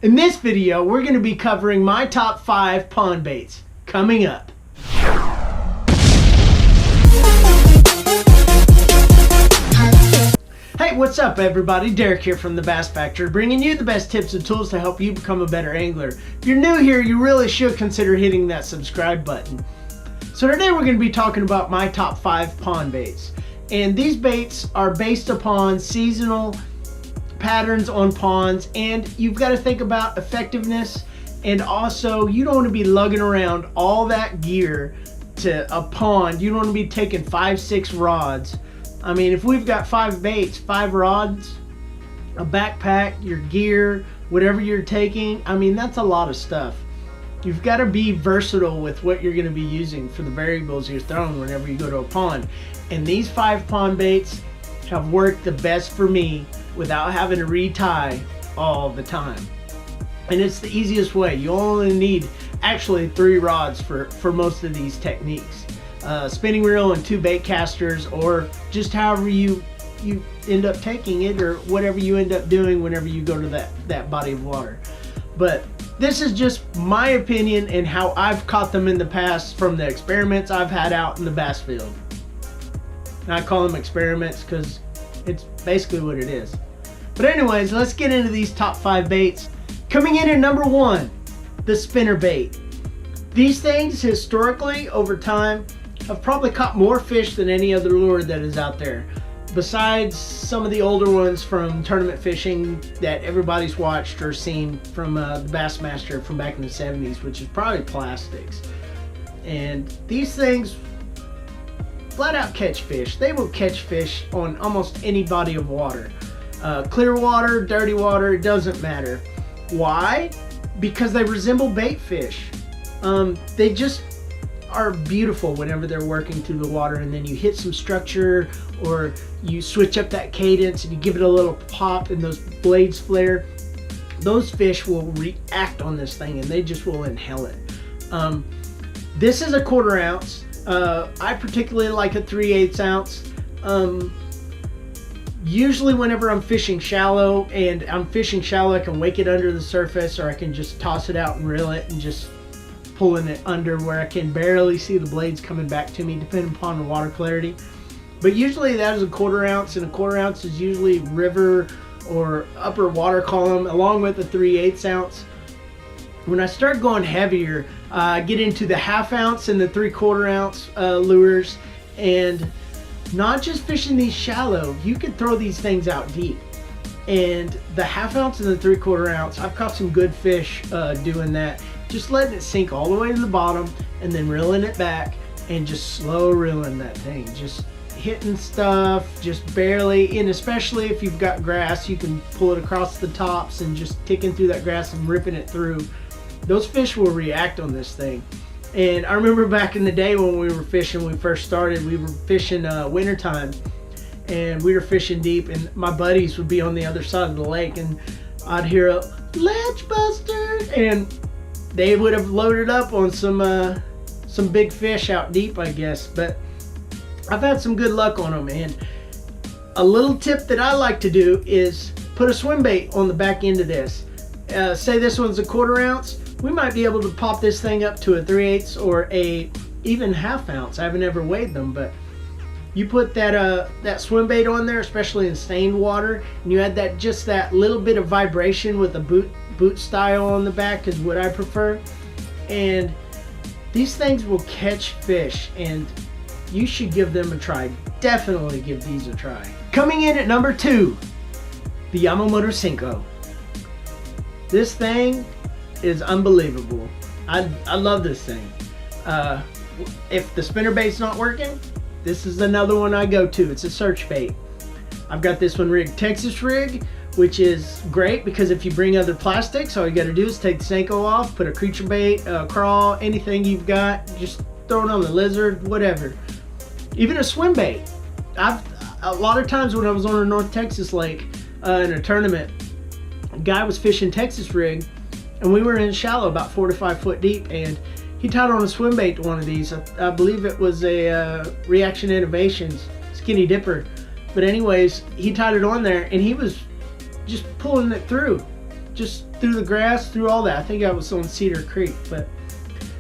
In this video, we're going to be covering my top 5 pond baits. Coming up. Hey, what's up everybody? Derek here from the Bass Factory, bringing you the best tips and tools to help you become a better angler. If you're new here, you really should consider hitting that subscribe button. So today we're going to be talking about my top 5 pond baits. And these baits are based upon seasonal patterns on ponds, and you've got to think about effectiveness, and also you don't want to be lugging around all that gear to a pond. You don't want to be taking 5-6 rods. I mean, if we've got 5 baits, 5 rods, a backpack, your gear, whatever you're taking, I mean, that's a lot of stuff. You've got to be versatile with what you're going to be using for the variables you're throwing whenever you go to a pond. And these 5 pond baits have worked the best for me without having to retie all the time. And it's the easiest way. You only need actually 3 rods for most of these techniques. Spinning reel and 2 bait casters, or just however you end up taking it, or whatever you end up doing whenever you go to that body of water. But this is just my opinion and how I've caught them in the past from the experiments I've had out in the bass field. And I call them experiments because it's basically what it is. But anyways, let's get into these top 5 baits. Coming in at number 1, the spinnerbait. These things historically over time have probably caught more fish than any other lure that is out there, besides some of the older ones from tournament fishing that everybody's watched or seen from the Bassmaster from back in the 70s, which is probably plastics. And these things flat out catch fish. They will catch fish on almost any body of water. Clear water, dirty water, it doesn't matter. Why? Because they resemble bait fish. They just are beautiful whenever they're working through the water, and then you hit some structure or you switch up that cadence and you give it a little pop and those blades flare. Those fish will react on this thing and they just will inhale it. This is a 1/4 ounce. I particularly like a 3/8 ounce. Usually whenever I'm fishing shallow, I can wake it under the surface, or I can just toss it out and reel it and just pulling it under where I can barely see the blades coming back to me, depending upon the water clarity. But usually that is a 1/4 ounce, and a 1/4 ounce is usually river or upper water column, along with the 3/8 ounce. When I start going heavier, I get into the 1/2 ounce and the 3/4 ounce lures, and not just fishing these shallow, you can throw these things out deep. And the 1/2 ounce and the 3/4 ounce, I've caught some good fish doing that. Just letting it sink all the way to the bottom and then reeling it back and just slow reeling that thing. Just hitting stuff, just barely, and especially if you've got grass, you can pull it across the tops and just ticking through that grass and ripping it through. Those fish will react on this thing. And I remember back in the day when we were fishing, when we first started, we were fishing wintertime, and we were fishing deep, and my buddies would be on the other side of the lake, and I'd hear a ledge buster, and they would have loaded up on some big fish out deep, I guess. But I've had some good luck on them. And a little tip that I like to do is put a swim bait on the back end of this. Say this one's a 1/4 ounce. We might be able to pop this thing up to a 3/8 or even 1/2 ounce. I haven't ever weighed them, but you put that swim bait on there, especially in stained water, and you add just that little bit of vibration with a boot style on the back is what I prefer. And these things will catch fish, and you should give them a try. Definitely give these a try. Coming in at number 2, the Yamamoto Senko. This thing is unbelievable. I love this thing. If the spinnerbait's not working, this is another one I go to. It's a search bait. I've got this one rigged Texas rig, which is great because if you bring other plastics, all you got to do is take the Senko off, put a creature bait, a crawl, anything you've got, just throw it on the lizard, whatever. Even a swim bait. A lot of times when I was on a North Texas lake in a tournament, a guy was fishing Texas rig, and we were in shallow about 4 to 5 foot deep, and he tied on a swim bait to one of these. I believe it was a Reaction Innovations skinny dipper. But anyways, he tied it on there and he was just pulling it through. just through the grass, through all that. I think I was on Cedar Creek. But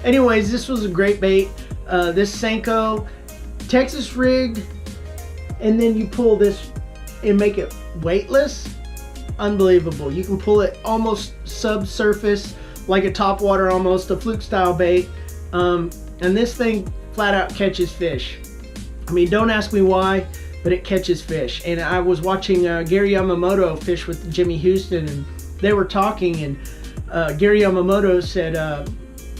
anyways, this was a great bait. This Senko, Texas rigged, and then you pull this and make it weightless. Unbelievable. You can pull it almost subsurface, like a topwater, almost a fluke style bait. And this thing flat out catches fish. I mean, don't ask me why, but it catches fish. And I was watching Gary Yamamoto fish with Jimmy Houston, and they were talking, and Gary Yamamoto said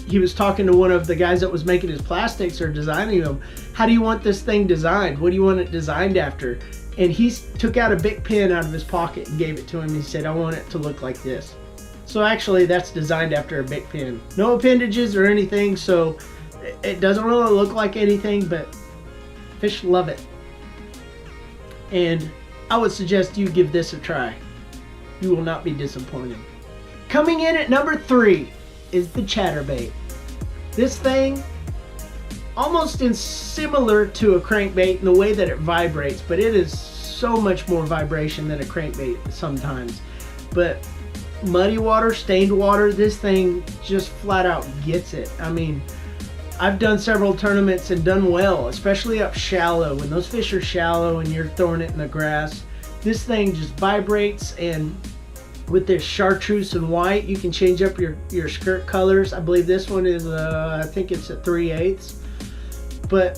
he was talking to one of the guys that was making his plastics or designing them. How do you want this thing designed? What do you want it designed after? And he took out a big pin out of his pocket and gave it to him. He said, I want it to look like this. So actually that's designed after a big pin. No appendages or anything, so it doesn't really look like anything, but fish love it. And I would suggest you give this a try. You will not be disappointed. Coming in at number 3 is the chatterbait. This thing, almost similar to a crankbait in the way that it vibrates, but it is so much more vibration than a crankbait sometimes. But muddy water, stained water, this thing just flat out gets it. I mean, I've done several tournaments and done well, especially up shallow. When those fish are shallow and you're throwing it in the grass, this thing just vibrates. And with this chartreuse and white, you can change up your skirt colors. I believe this one is I think it's a 3/8, but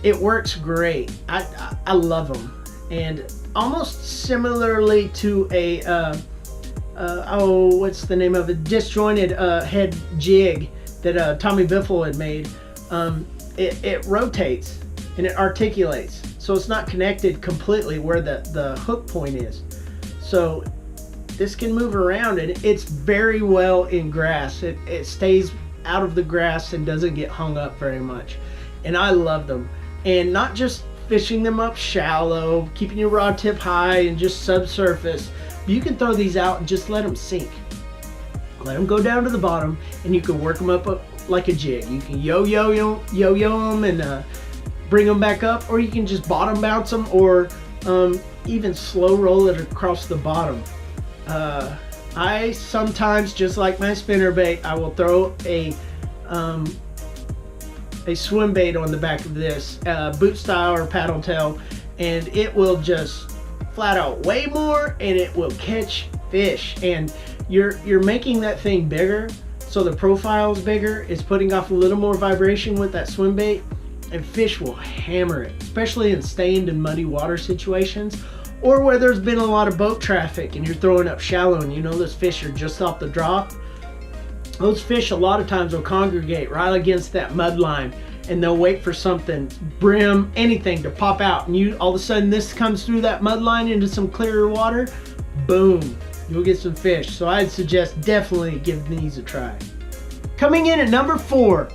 it works great. I love them. And almost similarly to a what's the name of it, disjointed head jig that Tommy Biffle had made. It rotates and it articulates, so it's not connected completely where the hook point is. So this can move around, and it's very well in grass. It stays out of the grass and doesn't get hung up very much. And I love them. And not just fishing them up shallow, keeping your rod tip high and just subsurface. You can throw these out and just let them sink. Let them go down to the bottom, and you can work them up like a jig. You can yo-yo them and bring them back up, or you can just bottom bounce them, or even slow roll it across the bottom. I sometimes, just like my spinnerbait, I will throw a swim bait on the back of this, boot style or paddle tail, and it will just flat out weigh more, and it will catch fish. And you're making that thing bigger, so the profile is bigger. It's putting off a little more vibration with that swim bait, and fish will hammer it, especially in stained and muddy water situations, or where there's been a lot of boat traffic and you're throwing up shallow and you know those fish are just off the drop. Those fish a lot of times will congregate right against that mud line, and they'll wait for something, brim, anything to pop out, and you all of a sudden this comes through that mud line into some clearer water, boom, you'll get some fish. So I'd suggest definitely give these a try. Coming in at number 4,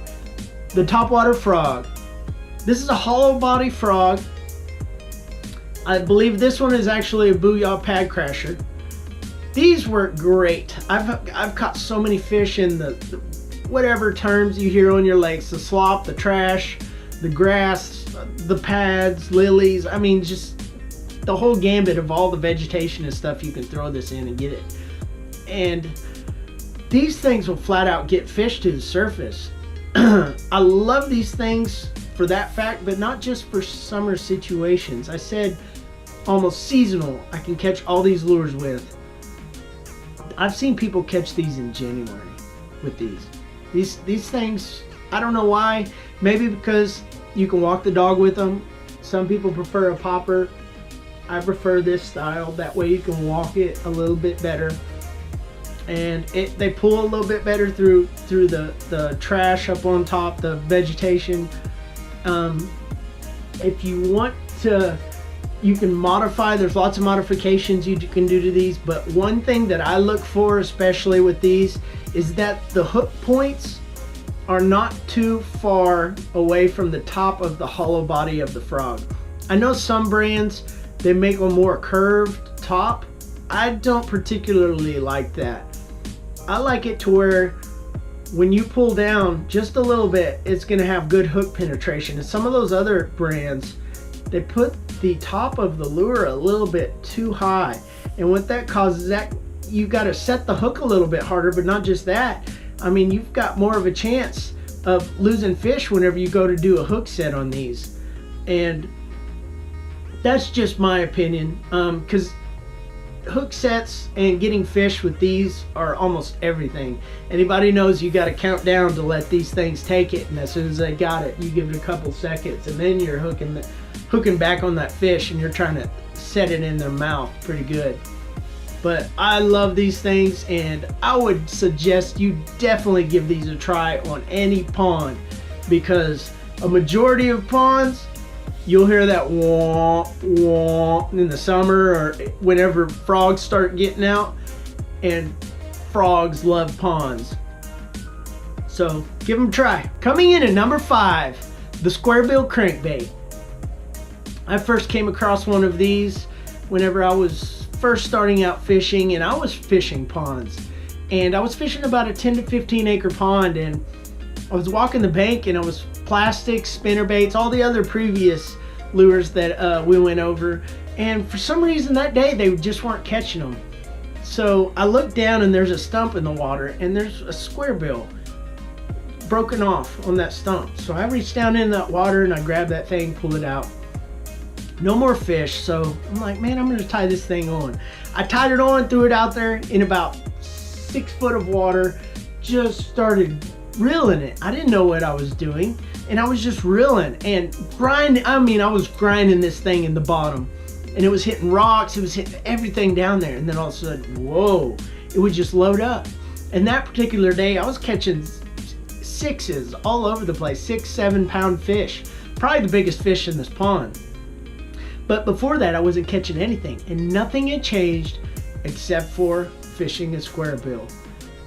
the topwater frog. This is a hollow body frog. I believe this one is actually a Booyah pad crasher. These work great. I've caught so many fish in the whatever terms you hear on your lakes, the slop, the trash, the grass, the pads, lilies. I mean, just the whole gambit of all the vegetation and stuff you can throw this in and get it. And these things will flat out get fish to the surface. I love these things for that fact, but not just for summer situations. I said almost seasonal I can catch all these lures with. I've seen people catch these in January with these things. I don't know why. Maybe because you can walk the dog with them. Some people prefer a popper. I prefer this style. That way you can walk it a little bit better, and they pull a little bit better through the trash up on top, the vegetation. If you want to, you can modify. There's lots of modifications you can do to these, but one thing that I look for, especially with these, is that the hook points are not too far away from the top of the hollow body of the frog. I know some brands, they make a more curved top. I don't particularly like that. I like it to where when you pull down just a little bit, it's going to have good hook penetration. And some of those other brands, they put the top of the lure a little bit too high, and what that causes, that you got to set the hook a little bit harder, but not just that. I mean, you've got more of a chance of losing fish whenever you go to do a hook set on these. And that's just my opinion, because hook sets and getting fish with these are almost everything. Anybody knows you got to count down to let these things take it, and as soon as they got it, you give it a couple seconds, and then you're hooking back on that fish, and you're trying to set it in their mouth pretty good. But I love these things, and I would suggest you definitely give these a try on any pond, because a majority of ponds, you'll hear that wah, wah in the summer or whenever frogs start getting out, and frogs love ponds. So give them a try. Coming in at number 5, the square bill crankbait. I first came across one of these whenever I was first starting out fishing, and I was fishing ponds. And I was fishing about a 10 to 15 acre pond, and I was walking the bank, and I was plastics, spinnerbaits, all the other previous lures that we went over, and for some reason that day they just weren't catching them. So I looked down, and there's a stump in the water, and there's a square bill broken off on that stump. So I reached down in that water, and I grabbed that thing, pulled it out. No more fish, so I'm like, man, I'm gonna tie this thing on. I tied it on, threw it out there in about 6 foot of water, just started reeling it. I didn't know what I was doing, and I was just reeling and grinding. I mean, I was grinding this thing in the bottom, and it was hitting rocks, it was hitting everything down there, and then all of a sudden, whoa, it would just load up. And that particular day, I was catching 6s all over the place, 6-7 pound fish, probably the biggest fish in this pond. But before that, I wasn't catching anything, and nothing had changed except for fishing a square bill.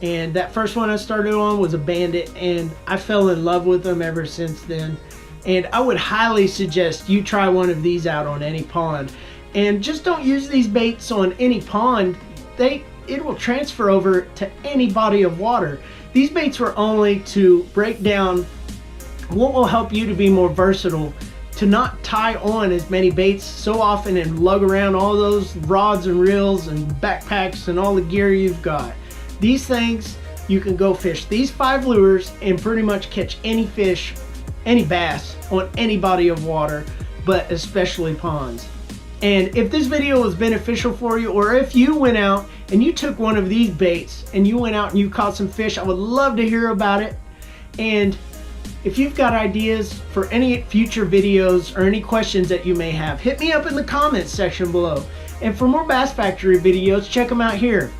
And that first one I started on was a bandit, and I fell in love with them ever since then. And I would highly suggest you try one of these out on any pond. And just don't use these baits on any pond. It will transfer over to any body of water. These baits were only to break down what will help you to be more versatile, to not tie on as many baits so often and lug around all those rods and reels and backpacks and all the gear you've got. These things, you can go fish these 5 lures and pretty much catch any fish, any bass on any body of water, but especially ponds. And if this video was beneficial for you, or if you went out and you took one of these baits and you went out and you caught some fish, I would love to hear about it. And if you've got ideas for any future videos or any questions that you may have, hit me up in the comments section below. And for more Bass Factory videos, check them out here.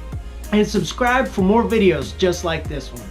And subscribe for more videos just like this one.